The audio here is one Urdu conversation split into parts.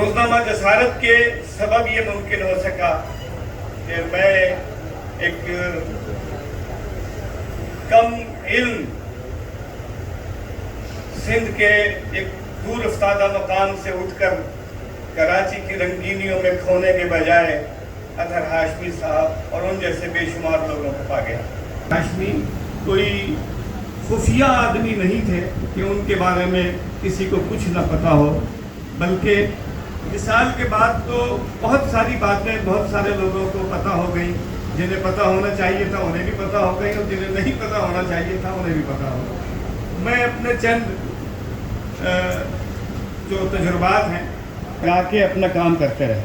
روزنامہ جسارت کے سبب یہ ممکن ہو سکا کہ میں ایک کم علم سندھ کے ایک دور افتادہ مقام سے اٹھ کر کراچی کی رنگینیوں میں کھونے کے بجائے اطہر ہاشمی صاحب اور ان جیسے بے شمار لوگوں کو پا گیا۔ ہاشمی کوئی خفیہ آدمی نہیں تھے کہ ان کے بارے میں کسی کو کچھ نہ پتا ہو، بلکہ وصال کے بعد تو بہت ساری باتیں بہت سارے لوگوں کو پتہ ہو گئی، جنہیں پتہ ہونا چاہیے تھا انہیں بھی پتہ ہو گئی اور جنہیں نہیں پتہ ہونا چاہیے تھا انہیں بھی پتہ ہو گئی۔ میں اپنے چند جو تجربات ہیں لا کے اپنا کام کرتے رہے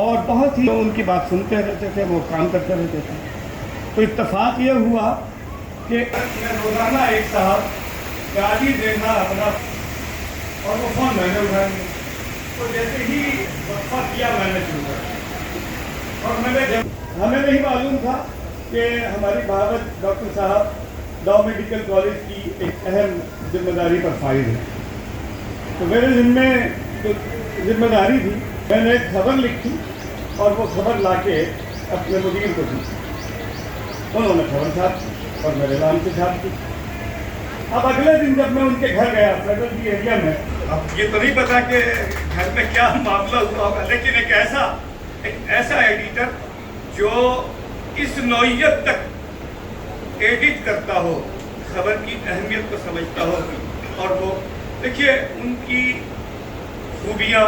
اور بہت ہی ان کی بات سنتے رہتے تھے، وہ کام کرتے رہتے تھے۔ تو اتفاق یہ ہوا کہ روزانہ ایک صاحب گاڑی دینا اپنا اور وہ فون میں نے اٹھا لیا، تو جیسے ہی وقفہ کیا میں نے شروع کر دیا اور ہمیں نہیں معلوم تھا کہ ہماری بھاوت ڈاکٹر صاحب لاء میڈیکل کالج کی ایک اہم ذمہ داری پر فائز ہے۔ تو میرے ذمے جو ذمہ داری تھی، میں نے ایک خبر لکھی اور وہ خبر لا کے اپنے مدیر کو دی، انہوں نے خبر چھاپ اور میرے نام سے چھاپ دی۔ اب اگلے دن جب میں ان کے گھر گیا فیڈرل کی ایریا میں، اب یہ تو نہیں پتا کہ گھر میں کیا معاملہ ہوا ہوگا، لیکن ایک ایسا ایڈیٹر جو اس نوعیت تک ایڈٹ کرتا ہو، خبر کی اہمیت کو سمجھتا ہو، اور وہ دیکھیے ان کی خوبیاں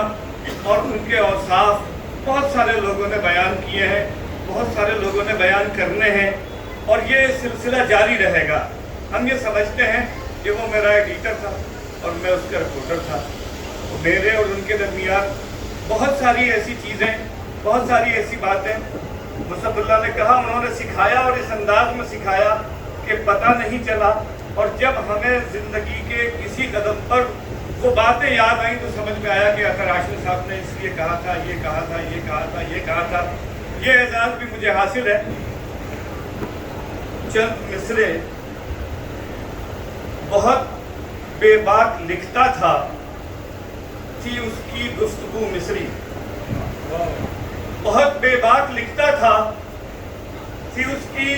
اور ان کے اوصاف بہت سارے لوگوں نے بیان کیے ہیں، بہت سارے لوگوں نے بیان کرنے ہیں اور یہ سلسلہ جاری رہے گا۔ ہم یہ سمجھتے ہیں کہ وہ میرا ایڈیٹر تھا اور میں اس کا رپورٹر تھا، میرے اور ان کے درمیان بہت ساری ایسی چیزیں، بہت ساری ایسی باتیں مصطفی اللہ نے کہا، انہوں نے سکھایا اور اس انداز میں سکھایا کہ پتہ نہیں چلا، اور جب ہمیں زندگی کے کسی قدم پر وہ باتیں یاد آئیں تو سمجھ میں آیا کہ اطہر ہاشمی صاحب نے اس لیے کہا تھا، یہ کہا تھا، یہ کہا تھا، یہ کہا تھا۔ یہ اعزاز بھی مجھے حاصل ہے۔ چند مصرے بہت بے باک لکھتا تھا، تھی اس کی گفتگو مصری، بہت بے باک لکھتا تھا، تھی اس کی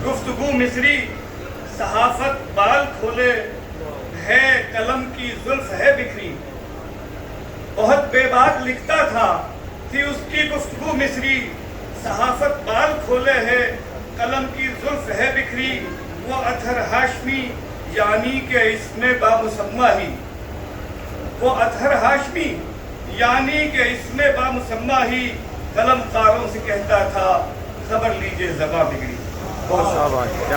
گفتگو مصری، صحافت بال کھولے ہے قلم کی زلف ہے بکھری۔ بہت بے باک لکھتا تھا، تھی اس کی گفتگو مصری، صحافت بال کھولے ہے قلم کی زلف ہے بکھری۔ وہ اطہر ہاشمی یعنی کہ اسم بامسمہ ہی، وہ اطہر ہاشمی یعنی کہ اسم بامسمہ ہی قلم کاروں سے کہتا تھا خبر لیجئے زباں بگڑی۔ بہت شاباش۔